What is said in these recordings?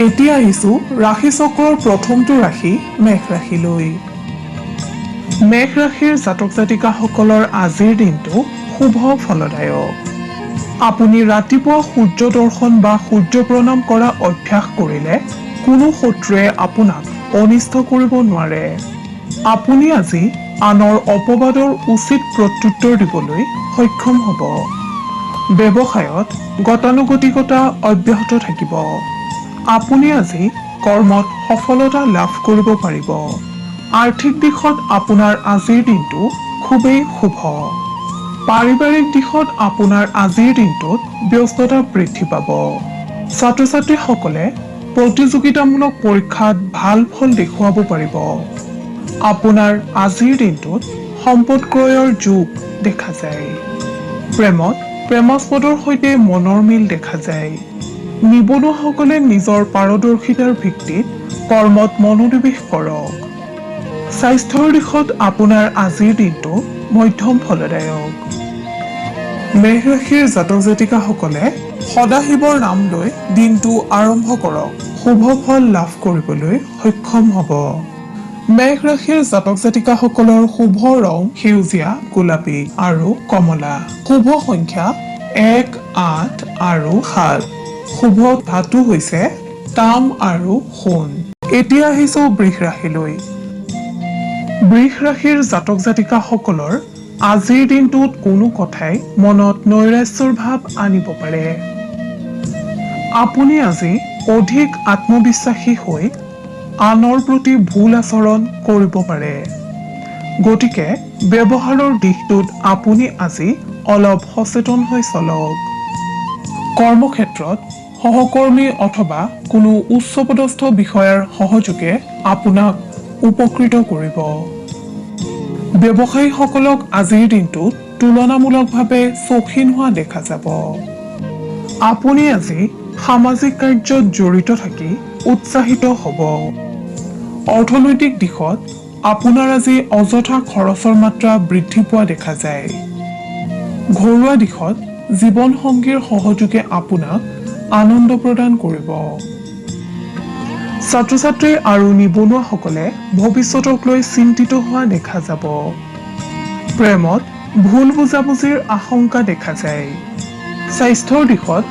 এতিয়া আহিছো ৰাশি চক্ৰৰ প্ৰথমটো ৰাশি মেঘ ৰাশিলৈ। মেঘ ৰাশিৰ জাতক জাতিকাসকলৰ আজিৰ দিনটো শুভ ফলদায়ক। আপুনি ৰাতিপুৱা সূৰ্য দৰ্শন বা সূৰ্য প্ৰণাম কৰা অভ্যাস কৰিলে কোনো শত্ৰুৱে আপোনাক অনিষ্ট কৰিব নোৱাৰে। আপুনি আজি আনৰ অপবাদৰ উচিত প্ৰত্যুত্তৰ দিবলৈ সক্ষম হ'ব। ব্যৱসায়ত গতানুগতিকতা অব্যাহত থাকিব। আপুনি আজি কৰ্মত সফলতা লাভ কৰিব পাৰিব। আৰ্থিক দিশত আপোনাৰ আজিৰ দিনটো খুবেই শুভ। পাৰিবাৰিক দিশত আপোনাৰ আজিৰ দিনটোত ব্যস্ততা বৃদ্ধি পাব। ছাত্ৰ ছাত্ৰীসকলে প্ৰতিযোগিতামূলক পৰীক্ষাত ভাল ফল দেখুৱাব পাৰিব। আপোনাৰ আজিৰ দিনটোত সম্পদ ক্ৰয়ৰ যোগ দেখা যায়। প্ৰেমত প্ৰেমাস্পদৰ সৈতে মনৰ মিল দেখা যায়। নিবনুৱাসকলে নিজৰ পাৰদৰ্শিতাৰ ভিত্তিত কৰ্মত মনোনিৱেশ কৰক। স্বাস্থ্যৰ দিশত আপোনাৰ আজিৰ দিনটো মধ্যম ফলদায়ক। মেঘ ৰাশিৰ জাতক জাতিকাসকলে সদাশিৱৰ নাম লৈ দিনটো আৰম্ভ কৰক। শুভ ফল লাভ কৰিবলৈ সক্ষম হ'ব। মেঘ ৰাশিৰ জাতক জাতিকাসকলৰ শুভ ৰং সেউজীয়া, গোলাপী আৰু কমলা। শুভ সংখ্যা 1, 8 আৰু 7। শুভ ধাতু হৈছে তাম আৰু সোণ। এতিয়া আহিছো বৃষ ৰাশিলৈ। বৃষ ৰাশিৰ জাতক জাতিকাসকলৰ আজিৰ দিনটোত কোনো কথাই মনত নৈৰাশ্যৰ ভাৱ আনিব পাৰে। আপুনি আজি অধিক আত্মবিশ্বাসী হৈ আনৰ প্ৰতি ভুল আচৰণ কৰিব পাৰে। গতিকে ব্যৱহাৰৰ দিশটোত আপুনি আজি অলপ সচেতন হৈ চলক। কৰ্মক্ষেত্ৰত সহকৰ্মী অথবা কোনো উচ্চপদস্থ বিষয়াৰ সহযোগে আপোনাক উপকৃত কৰিব। ব্যৱসায়ীসকলক আজিৰ দিনটোত তুলনামূলকভাৱে চৌখিন হোৱা দেখা যাব। আপুনি আজি সামাজিক কাৰ্যত জড়িত থাকি উৎসাহিত হ'ব। অৰ্থনৈতিক দিশত আপোনাৰ আজি অযথা খৰচৰ মাত্ৰা বৃদ্ধি পোৱা দেখা যায়। ঘৰুৱা দিশত জীৱনসংগীৰ সহযোগে আপোনাক আনন্দ প্ৰদান কৰিব। ছাত্ৰ ছাত্ৰী আৰু নিবনুৱাসকলে ভৱিষ্যতক লৈ চিন্তিত হোৱা দেখা যাব। প্ৰেমত ভুল বুজাবুজিৰ আশংকা দেখা যায়। স্বাস্থ্যৰ দিশত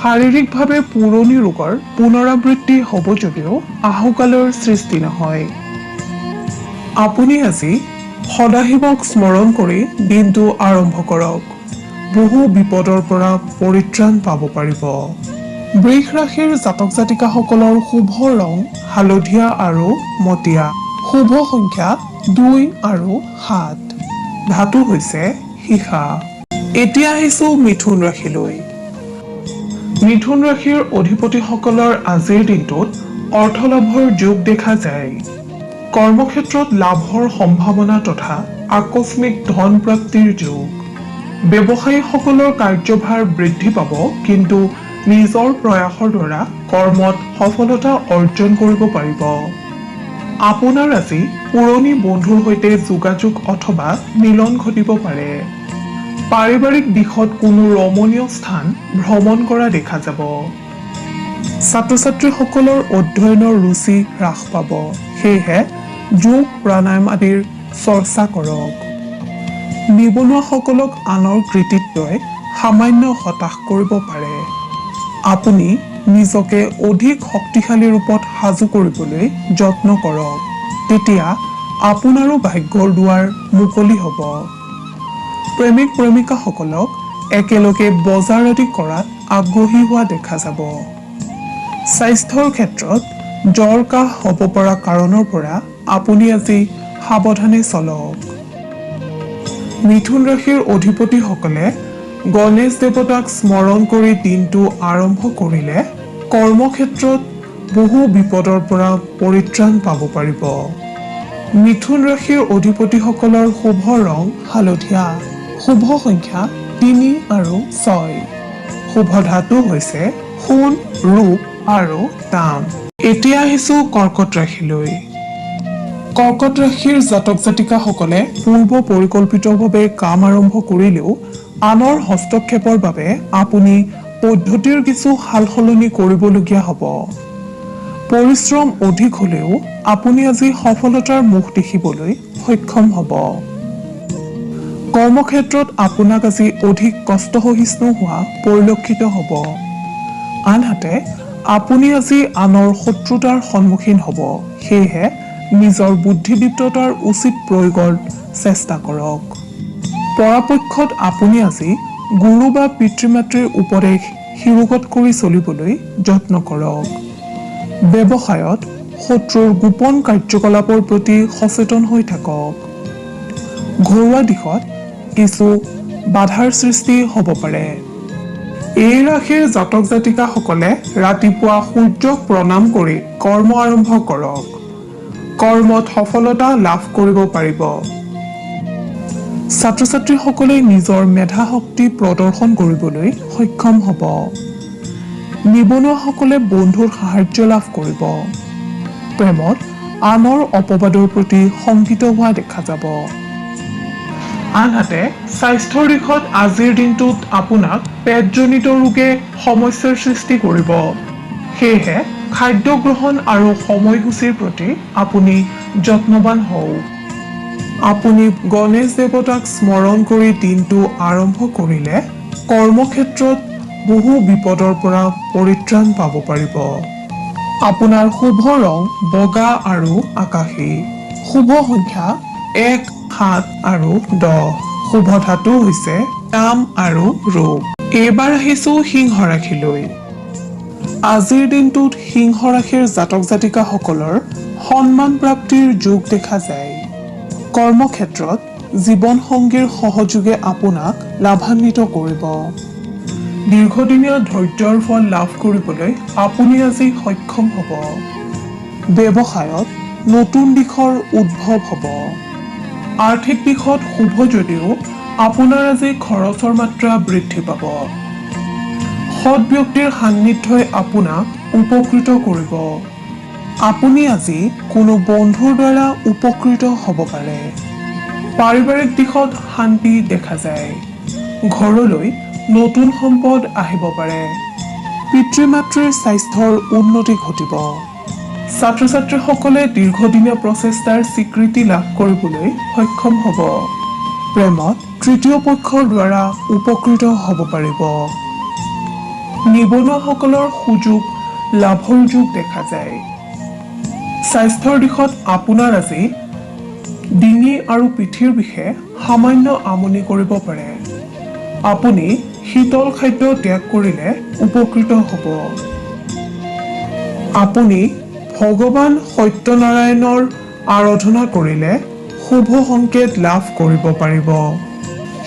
শাৰীৰিকভাৱে পুৰণি ৰোগৰ পুনৰাবৃত্তি হ'ব যদিও আহুকালৰ সৃষ্টি নহয়। আপুনি আজি সদাশিৱক স্মৰণ কৰি দিনটো আৰম্ভ কৰক। বহু বিপদৰ পৰা পৰিত্ৰাণ পাব পাৰিব। বৃষ ৰাশিৰ জাতক জাতিকাসকলৰ শুভ ৰং হালধীয়া আৰু মটীয়া। শুভ সংখ্যা 2 আৰু 7। ধাতু হৈছে সীসা। এতিয়া আহিছো মিথুন ৰাশিলৈ। মিথুন ৰাশিৰ অধিপতিসকলৰ আজিৰ দিনটোত অৰ্থলাভৰ যোগ দেখা যায়। কৰ্মক্ষেত্ৰত লাভৰ সম্ভাৱনা তথা আকস্মিক ধন প্ৰাপ্তিৰ যোগ। ব্যৱসায়ীসকলৰ কাৰ্যভাৰ বৃদ্ধি পাব, কিন্তু নিজৰ প্ৰয়াসৰ দ্বাৰা কৰ্মত সফলতা অৰ্জন কৰিব পাৰিব। আপোনাৰ আজি পুৰণি বন্ধুৰ সৈতে যোগাযোগ অথবা মিলন ঘটিব পাৰে। পাৰিবাৰিক দিশত কোনো ৰমণীয় স্থান ভ্ৰমণ কৰা দেখা যাব। ছাত্ৰ ছাত্ৰীসকলৰ অধ্যয়নৰ ৰুচি হ্ৰাস পাব, সেয়েহে যোগ প্ৰাণায়াম আদিৰ চৰ্চা কৰক। নিবনুৱাসকলক আনৰ কৃতিত্বই সামান্য হতাশ কৰিব পাৰে। আপুনি নিজকে অধিক শক্তিশালী ৰূপত সাজু কৰিবলৈ যত্ন কৰক। তেতিয়া আপোনাৰো ভাগ্যৰ দুৱাৰ মুকলি হ'ব। প্ৰেমিক প্ৰেমিকাসকলক একেলগে বজাৰ আদি কৰাত আগ্ৰহী হোৱা দেখা যাব। স্বাস্থ্যৰ ক্ষেত্ৰত জ্বৰ কাহ হ'ব পৰা কাৰণৰ পৰা আপুনি আজি সাৱধানে চলক। মিথুন ৰাশিৰ অধিপতিসকলে গণেশ দেৱতাক স্মৰণ কৰি দিনটো আৰম্ভ কৰিলে কৰ্মক্ষেত্ৰত বহু বিপদৰ পৰা পৰিত্ৰাণ পাব পাৰিব। মিথুন ৰাশিৰ অধিপতিসকলৰ শুভ ৰং হালধীয়া। শুভ সংখ্যা 3 আৰু 6। শুভ ধাতু হৈছে সোণ, ৰূপ আৰু তাম। এতিয়া আহিছো কৰ্কট ৰাশিলৈ। কৰ্কট ৰাশিৰ জাতক জাতিকাসকলে পূৰ্ব পৰিকল্পিতভাৱে কাম আৰম্ভ কৰিলেও আনৰ হস্তক্ষেপৰ বাবে আপুনি পদ্ধতিৰ কিছু সাল সলনি কৰিবলগীয়া হ'ব। পৰিশ্ৰম অধিক হ'লেও আপুনি আজি সফলতাৰ মুখ দেখিবলৈ সক্ষম হ'ব। কৰ্মক্ষেত্ৰত আপোনাক আজি অধিক কষ্টসহিষ্ণু হোৱা পৰিলক্ষিত হ'ব। আনহাতে আপুনি আজি আনৰ শত্ৰুতাৰ সন্মুখীন হ'ব। সেয়েহে নিজৰ বুদ্ধিদীপ্ততাৰ উচিত প্ৰয়োগৰ চেষ্টা কৰক। পৰাপক্ষত আপুনি আজি গুৰু বা পিতৃ-মাতৃৰ উপদেশ শিৰোগত কৰি চলিবলৈ যত্ন কৰক। ব্যৱসায়ত শত্ৰুৰ গোপন কাৰ্যকলাপৰ প্ৰতি সচেতন হৈ থাকক। ঘৰুৱা দিশত কিছু বাধাৰ সৃষ্টি হ'ব পাৰে। এই ৰাশিৰ জাতক জাতিকাসকলে ৰাতিপুৱা সূৰ্যক প্ৰণাম কৰি কৰ্ম আৰম্ভ কৰক। কৰ্মত সফলতা লাভ কৰিব পাৰিব। ছাত্ৰ ছাত্ৰীসকলে নিজৰ মেধা শক্তি প্ৰদৰ্শন কৰিবলৈ সক্ষম হ'ব। নিবনুৱাসকলে বন্ধুৰ সাহায্য লাভ কৰিব। প্ৰেমত আনৰ অপবাদৰ প্ৰতি শংকিত হোৱা দেখা যাব। আনহাতে স্বাস্থ্যৰ দিশত আজিৰ দিনটোত আপোনাক পেটজনিত ৰোগে সমস্যাৰ সৃষ্টি কৰিব। সেয়েহে খাদ্য গ্ৰহণ আৰু সময়সূচীৰ প্ৰতি আপুনি যত্নৱান হওক। আপুনি গণেশ দেৱতাক স্মৰণ কৰি দিনটো আৰম্ভ কৰিলে কৰ্মক্ষেত্ৰত বহু বিপদৰ পৰা পৰিত্ৰাণ পাব পাৰিব। আপোনাৰ শুভ ৰং বগা আৰু আকাশী। শুভ সংখ্যা 1, 7 আৰু 10। শুভ ধাতু হৈছে তাম আৰু ৰূপ। এইবাৰ আহিছো সিংহ ৰাশিলৈ। আজিৰ দিনটোত সিংহ ৰাশিৰ জাতক জাতিকাসকলৰ সন্মান প্ৰাপ্তিৰ যোগ দেখা যায়। কৰ্মক্ষেত্ৰত জীৱন সংগীৰ সহযোগে আপোনাক লাভান্বিত কৰিব। দীৰ্ঘদিনীয়া ধৈৰ্যৰ ফল লাভ কৰিবলৈ আপুনি আজি সক্ষম হ'ব। ব্যৱসায়ত নতুন দিশৰ উদ্ভৱ হ'ব। আৰ্থিক দিশত শুভ যদিও আপোনাৰ আজি খৰচৰ মাত্ৰা বৃদ্ধি পাব। সৎ ব্যক্তিৰ সান্নিধ্যই আপোনাক উপকৃত কৰিব। আপুনি আজি কোনো বন্ধুৰ দ্বাৰা উপকৃত হ'ব পাৰে। পাৰিবাৰিক দিশত শান্তি দেখা যায়। ঘৰলৈ নতুন সম্পদ আহিব পাৰে। পিতৃ-মাতৃৰ স্বাস্থ্যৰ উন্নতি ঘটিব। ছাত্ৰ ছাত্ৰীসকলে দীৰ্ঘদিনীয়া প্ৰচেষ্টাৰ স্বীকৃতি লাভ কৰিবলৈ সক্ষম হ'ব। প্ৰেমত তৃতীয় পক্ষৰ দ্বাৰা উপকৃত হ'ব পাৰিব। নিবনুৱাসকলৰ সুযোগ লাভৰ যোগ দেখা যায়। স্বাস্থ্যৰ দিশত আপোনাৰ আজি ডিঙি আৰু পিঠিৰ বিষে সামান্য আমনি কৰিব পাৰে। আপুনি শীতল খাদ্য ত্যাগ কৰিলে উপকৃত হ'ব। আপুনি ভগৱান সত্যনাৰায়ণৰ আৰাধনা কৰিলে শুভ সংকেত লাভ কৰিব পাৰিব।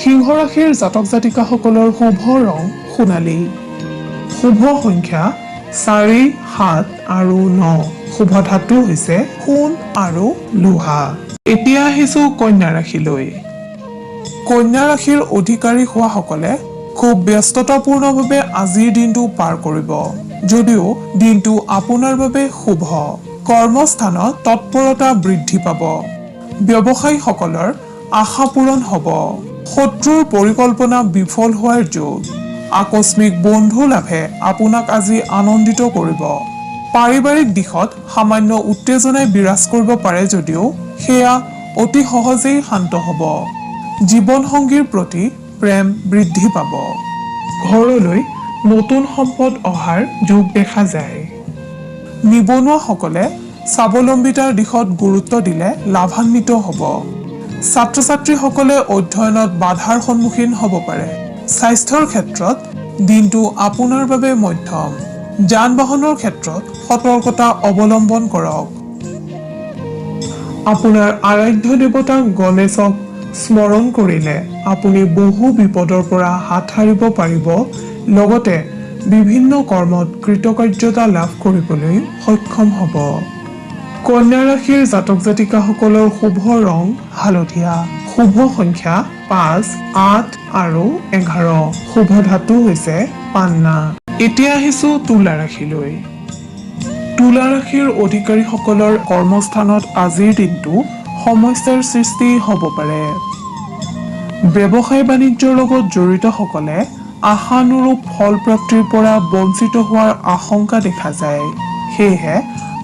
সিংহ ৰাশিৰ জাতক জাতিকাসকলৰ শুভ ৰং সোণালী। শুভ সংখ্যা 4, 7 আৰু 9। শুভ ধাতু হৈছে সোণ আৰু লোহা। এতিয়া আহিছো কন্যা ৰাশিলৈ। কন্যা ৰাশিৰ অধিকাৰী হোৱাসকলে খুব ব্যস্ততাপূৰ্ণভাৱে আজিৰ দিনটো পাৰ কৰিব। যদিও দিনটো আপোনাৰ বাবে শুভ। কৰ্মস্থানত তৎপৰতা বৃদ্ধি পাব। ব্যৱসায়ীসকলৰ আশা পূৰণ হ'ব। শত্ৰুৰ পৰিকল্পনা বিফল হোৱাৰ যোগ। আকস্মিক বন্ধু লাভে আপোনাক আজি আনন্দিত কৰিব। পাৰিবাৰিক দিশত সামান্য উত্তেজনাই বিৰাজ কৰিব পাৰে যদিও সেয়া অতি সহজেই শান্ত হ'ব। জীৱন সংগীৰ প্ৰতি প্ৰেম বৃদ্ধি পাব। ঘৰলৈ নতুন সম্পদ অহাৰ যোগ দেখা যায়। নিবনুৱাসকলে স্বাৱলম্বিতাৰ দিশত গুৰুত্ব দিলে লাভান্বিত হ'ব। ছাত্ৰ ছাত্ৰীসকলে অধ্যয়নত বাধাৰ সন্মুখীন হ'ব পাৰে। স্বাস্থ্যৰ ক্ষেত্ৰত দিনটো আপোনাৰ বাবে মধ্যম। যান বাহনৰ ক্ষেত্ৰত সতৰ্কতা অৱলম্বন কৰক। আপোনাৰ আৰাধ্য দেৱতা গণেশক স্মৰণ কৰিলে আপুনি বহু বিপদৰ পৰা হাত সাৰিব পাৰিব। লগতে বিভিন্ন কৰ্মত কৃতকাৰ্যতা লাভ কৰিবলৈ সক্ষম হ'ব। কন্যা ৰাশিৰ জাতক জাতিকাসকলৰ শুভ ৰং হালধীয়া। শুভ সংখ্যা 5, 8 আৰু 11। শুভ ধাতু হৈছে পান্না। এতিয়া আহিছো তুলা ৰাশিলৈ। তুলা ৰাশিৰ অধিকাৰীসকলৰ কৰ্মস্থানত আজিৰ দিনটো সমস্যাৰ সৃষ্টি হ'ব পাৰে। ব্যৱসায় বাণিজ্যৰ লগত জড়িতসকলে আশানুৰূপ ফল প্ৰাপ্তিৰ পৰা বঞ্চিত হোৱাৰ আশংকা দেখা যায়। সেয়েহে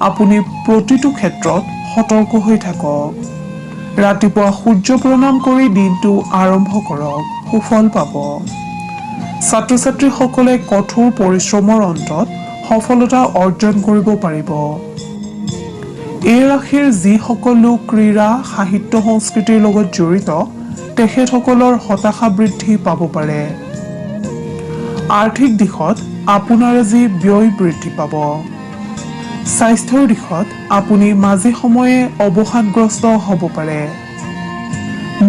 আপুনি প্ৰতিটো ক্ষেত্ৰত সতৰ্ক হৈ থাকক। ৰাতিপুৱা সূৰ্য প্ৰণাম কৰি দিনটো আৰম্ভ কৰক, সুফল পাব। ছাত্ৰ ছাত্ৰীসকলে কঠোৰ পৰিশ্ৰমৰ অন্তত সফলতা অৰ্জন কৰিব পাৰিব। এই ৰাশিৰ যিসকল লোক ক্ৰীড়া, সাহিত্য, সংস্কৃতিৰ লগত জড়িত তেখেতসকলৰ হতাশা বৃদ্ধি পাব পাৰে। আৰ্থিক দিশত আপোনাৰ আজি ব্যয় বৃদ্ধি পাব। স্বাস্থ্যৰ দিশত আপুনি মাজে সময়ে অৱসাদগ্ৰস্ত হ'ব পাৰে।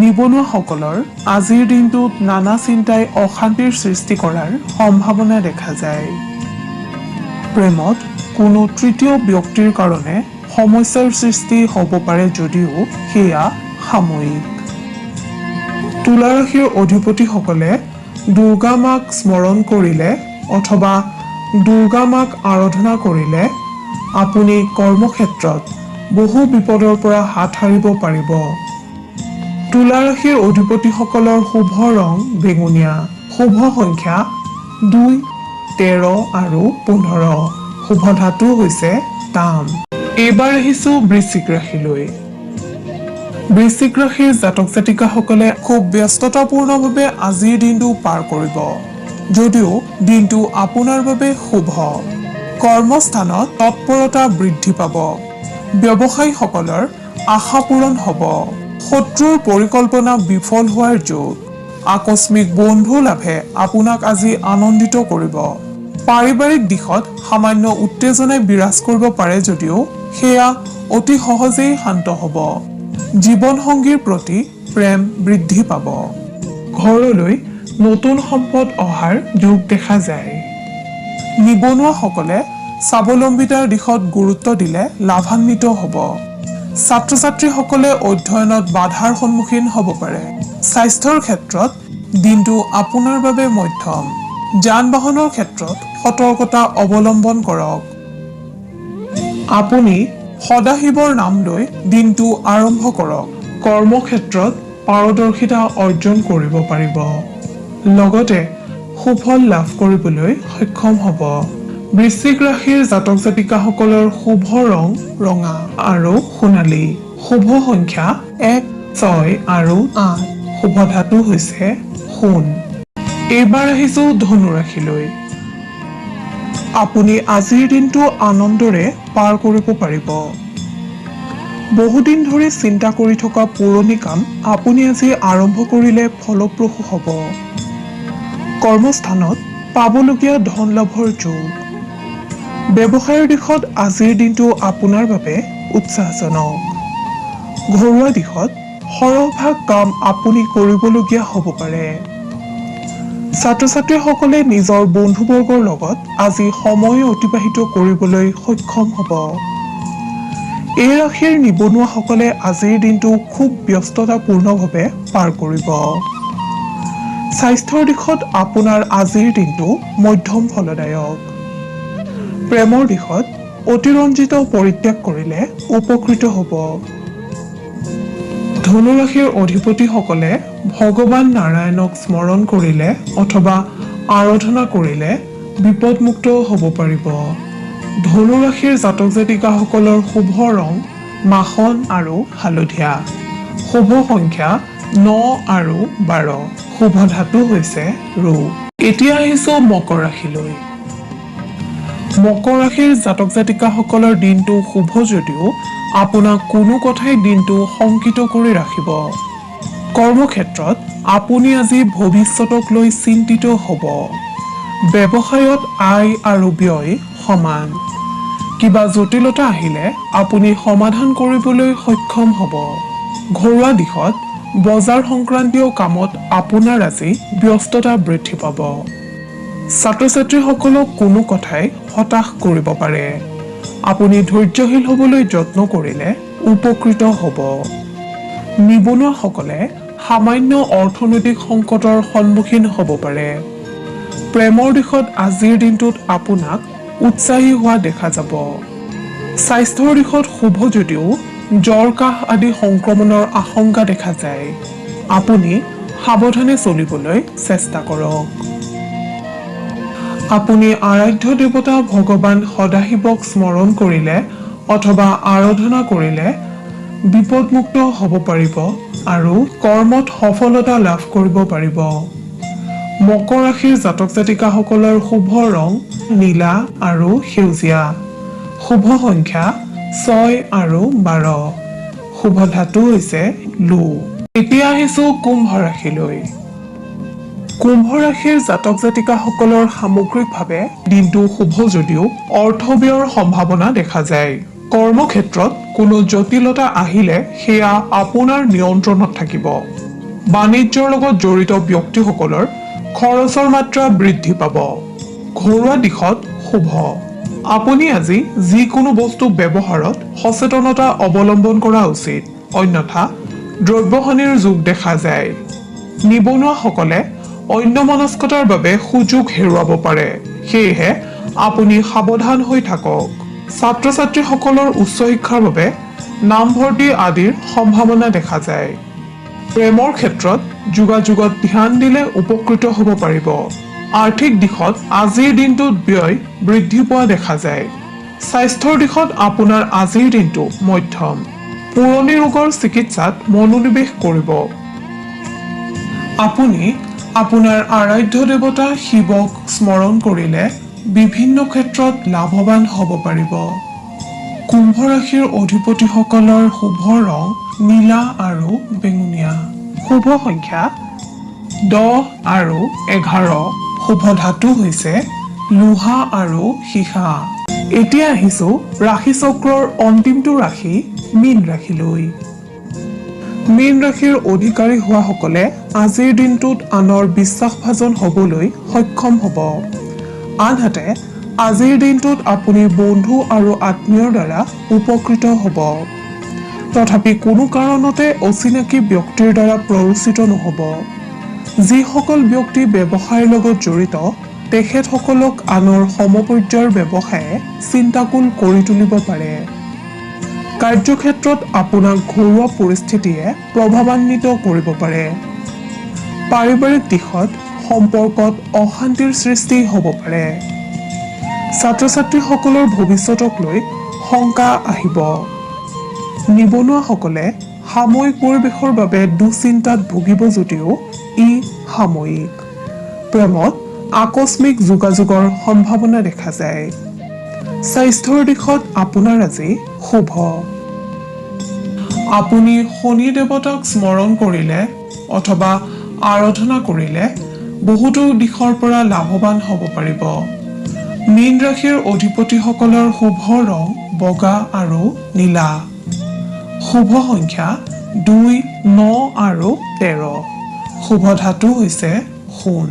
নিবনুৱাসকলৰ আজিৰ দিনটোত নানা চিন্তাই অশান্তিৰ সৃষ্টি কৰাৰ সম্ভাৱনা দেখা যায়। প্ৰেমত কোনো তৃতীয় ব্যক্তিৰ কাৰণে সমস্যাৰ সৃষ্টি হ'ব পাৰে যদিও সেয়া সাময়িক। তুলা ৰাশিৰ অধিপতিসকলে দুৰ্গা মাক স্মৰণ কৰিলে অথবা দুৰ্গা মাক আৰাধনা কৰিলে আপুনি কৰ্মক্ষেত্ৰত বহু বিপদৰ পৰা হাত সাৰিব পাৰিব। তুলা ৰাশিৰ অধিপতিসকলৰ শুভ ৰং বেঙুনীয়া, শুভ সংখ্যা 2, 13 আৰু 15, শুভ ধাতু হৈছে তাম। এইবাৰ আহিছো বৃশ্চিক ৰাশিলৈ। বৃশ্চিক ৰাশিৰ জাতক জাতিকাসকলে খুব ব্যস্ততাপূৰ্ণভাৱে আজিৰ দিনটো পাৰ কৰিব, যদিও দিনটো আপোনাৰ বাবে শুভ। কৰ্মস্থানত তৎপৰতা বৃদ্ধি পাব। ব্যৱসায়ীসকলৰ আশা পূৰণ হ'ব। শত্ৰুৰ পৰিকল্পনা বিফল হোৱাৰ যোগ। আকস্মিক বন্ধু লাভে আপোনাক আজি আনন্দিত কৰিব। পাৰিবাৰিক দিশত সামান্য উত্তেজনাই বিৰাজ কৰিব পাৰে যদিও সেয়া অতি সহজেই শান্ত হ'ব। জীৱনসংগীৰ প্ৰতি প্ৰেম বৃদ্ধি পাব। ঘৰলৈ নতুন সম্পদ অহাৰ যোগ দেখা যায়। নিবনুৱাসকলে স্বাৱলম্বিতাৰ দিশত গুৰুত্ব দিলে লাভান্বিত হ'ব। ছাত্ৰ ছাত্ৰীসকলে অধ্যয়নত বাধাৰ সন্মুখীন হ'ব পাৰে। স্বাস্থ্যৰ ক্ষেত্ৰত দিনটো আপোনাৰ বাবে মধ্যম। যান বাহনৰ ক্ষেত্ৰত সতৰ্কতা অৱলম্বন কৰক। আপুনি সদাশিৱৰ নাম লৈ দিনটো আৰম্ভ কৰক। কৰ্মক্ষেত্ৰত পাৰদৰ্শিতা অৰ্জন কৰিব পাৰিব। লগতে সুফল লাভ কৰিবলৈ সক্ষম হ'ব। বৃশ্চিক ৰাশিৰ জাতক জাতিকাসকলৰ শুভ ৰং ৰঙা আৰু সোণালী, শুভ সংখ্যা 1, 6 আৰু 8, শুভ ধাতু হৈছে সোণ। এইবাৰ আহিছো ধনু ৰাশিলৈ। আপুনি আজিৰ দিনটো আনন্দৰে পাৰ কৰিব পাৰিব। বহুদিন ধৰি চিন্তা কৰি থকা পুৰণি কাম আপুনি আজি আৰম্ভ কৰিলে ফলপ্ৰসূ হ'ব। কৰ্মস্থানত পাবলগীয়া ধন লাভৰ যোগ। ব্যৱসায়ৰ দিশত আজিৰ দিনটো আপোনাৰ বাবে উৎসাহজনক। ঘৰুৱা দিশত সৰহভাগ কাম আপুনি কৰিবলগীয়া হ'ব পাৰে। ছাত্ৰ ছাত্ৰীসকলে নিজৰ বন্ধুবৰ্গৰ লগত আজি সময় অতিবাহিত কৰিবলৈ সক্ষম হ'ব। এই ৰাশিৰ নিবনুৱাসকলে আজিৰ দিনটো খুব ব্যস্ততাপূৰ্ণভাৱে পাৰ কৰিব। স্বাস্থ্যৰ দিশত আপোনাৰ আজিৰ দিনটো মধ্যম ফলদায়ক। প্ৰেমৰ দিশত অতিৰঞ্জিত পৰিত্যাগ কৰিলে উপকৃত হ'ব। ধনু ৰাশিৰ অধিপতিসকলে ভগৱান নাৰায়ণক স্মৰণ কৰিলে অথবা আৰাধনা কৰিলে বিপদমুক্ত হ'ব পাৰিব। ধনু ৰাশিৰ জাতক জাতিকাসকলৰ শুভ ৰং মাখন আৰু হালধীয়া, শুভ সংখ্যা 9 আৰু 12, শুভ ধাতু হৈছে ৰূপ। এতিয়া আহিছো মকৰ ৰাশিলৈ। মকৰ ৰাশিৰ জাতক জাতিকাসকলৰ দিনটো শুভ যদিও আপোনাক কোনো কথাই দিনটো শংকিত কৰি ৰাখিব। কৰ্মক্ষেত্ৰত আপুনি আজি ভৱিষ্যতক লৈ চিন্তিত হ'ব। ব্যৱসায়ত আয় আৰু ব্যয় সমান। কিবা জটিলতা আহিলে আপুনি সমাধান কৰিবলৈ সক্ষম হ'ব। ঘৰুৱা দিশত বজাৰ সংক্ৰান্তীয় কামত আপোনাৰ আজি ব্যস্ততা বৃদ্ধি পাব। ছাত্ৰ ছাত্ৰীসকলক কোনো কথাই হতাশ কৰিব পাৰে। আপুনি ধৈৰ্যশীল হ'বলৈ যত্ন কৰিলে উপকৃত হ'ব। নিবনুৱাসকলে সামান্য অৰ্থনৈতিক সংকটৰ সন্মুখীন হ'ব পাৰে। প্ৰেমৰ দিশত আজিৰ দিনটোত আপোনাক উৎসাহী হোৱা দেখা যাব। স্বাস্থ্যৰ দিশত শুভ যদিও জ্বৰ কাহ আদি সংক্ৰমণৰ আশংকা দেখা যায়। আপুনি সাৱধানে চলিবলৈ চেষ্টা কৰক। আপুনি আৰাধ্য দেৱতা ভগৱান সদাশিৱক স্মৰণ কৰিলে অথবা আৰাধনা কৰিলে বিপদমুক্ত হ'ব পাৰিব আৰু কৰ্মত সফলতা লাভ কৰিব পাৰিব। মকৰ ৰাশিৰ জাতক জাতিকাসকলৰ শুভ ৰং নীলা আৰু সেউজীয়া। শুভ সংখ্যা 6 আৰু 12। শুভ ধাতু হৈছে লো। এতিয়া আহিছো কুম্ভ ৰাশিলৈ। কুম্ভ ৰাশিৰ জাতক জাতিকাসকলৰ সামগ্ৰিকভাৱে দিনটো শুভ যদিও অৰ্থব্যয়ৰ সম্ভাৱনা দেখা যায়। কৰ্মক্ষেত্ৰত কোনো জটিলতা আহিলে সেয়া আপোনাৰ নিয়ন্ত্ৰণত থাকিব। বাণিজ্যৰ লগত জড়িত ব্যক্তিসকলৰ খৰচৰ মাত্ৰা বৃদ্ধি পাব। ঘৰুৱা দিশত শুভ। আপুনি আজি যিকোনো বস্তু ব্যৱহাৰত সচেতনতা অৱলম্বন কৰা উচিত, অন্যথা দ্ৰব্যহানিৰ যোগ দেখা যায়। নিবনুৱাসকলে অন্যমনস্কতাৰ বাবে সুযোগ হেৰুৱাব পাৰে, সেয়েহে আপুনি সাৱধান হৈ থাকক। ছাত্ৰ ছাত্ৰীসকলৰ উচ্চ শিক্ষাৰ বাবে নামভৰ্তি আদিৰ সম্ভাৱনা দেখা যায়। প্ৰেমৰ ক্ষেত্ৰত যোগাযোগত ধ্যান দিলে উপকৃত হ'ব পাৰিব। আৰ্থিক দিশত আজিৰ দিনটোত ব্যয় বৃদ্ধি পোৱা দেখা যায়। স্বাস্থ্যৰ দিশত আপোনাৰ আজিৰ দিনটো মধ্যম। পুৰণি ৰোগৰ চিকিৎসাত মনোনিৱেশ কৰিব। আপুনি আপোনাৰ আৰাধ্য দেৱতা শিৱক স্মৰণ কৰিলে বিভিন্ন ক্ষেত্ৰত লাভৱান হ'ব পাৰিব। কুম্ভ ৰাশিৰ অধিপতিসকলৰ শুভ ৰং নীলা আৰু বেঙুনীয়া। শুভ সংখ্যা 10 আৰু 11। শুভ ধাতু হৈছে লোহা আৰু সীসা। এতিয়া আহিছো ৰাশি চক্ৰৰ অন্তিমটো ৰাশি মীন ৰাশিলৈ। মীন ৰাশিৰ অধিকাৰী হোৱাসকলে আজিৰ দিনটোত আনৰ বিশ্বাসভাজন হ'বলৈ সক্ষম হ'ব। আনহাতে আজিৰ দিনটোত আপুনি বন্ধু আৰু আত্মীয়ৰ দ্বাৰা উপকৃত হ'ব। তথাপি কোনো কাৰণতে অচিনাকি ব্যক্তিৰ দ্বাৰা প্ৰৰোচিত নহ'ব। যিসকল ব্যক্তি ব্যৱসায়ৰ লগত জড়িত তেখেতসকলক আনৰ সমপৰ্যায়ৰ ব্যৱসায়ে চিন্তাকুল কৰি তুলিব পাৰে। কাৰ্যক্ষেত্ৰত আপোনাক ঘৰুৱা পৰিস্থিতিয়ে প্ৰভাৱান্বিত কৰিব পাৰে। পাৰিবাৰিক দিশত সম্পৰ্কত অশান্তিৰ সৃষ্টি হ'ব পাৰে। ছাত্ৰ ছাত্ৰীসকলৰ ভৱিষ্যতক লৈ শংকা আহিব। নিবনুৱাসকলে সাময়িক পৰিৱেশৰ বাবে দুশ্চিন্তাত ভুগিব যদিও ই সাময়িক। প্ৰেমত আকস্মিক যোগাযোগৰ সম্ভাৱনা দেখা যায়। স্বাস্থ্যৰ দিশত আপোনাৰ আজি শুভ। আপুনি শনি দেৱতাক স্মৰণ কৰিলে অথবা আৰাধনা কৰিলে বহুতো দিশৰ পৰা লাভৱান হ'ব পাৰিব। মীন ৰাশিৰ অধিপতিসকলৰ শুভ ৰং বগা আৰু নীলা। শুভ সংখ্যা 2, 9 আৰু 13। শুভ ধাতু হৈছে সোণ।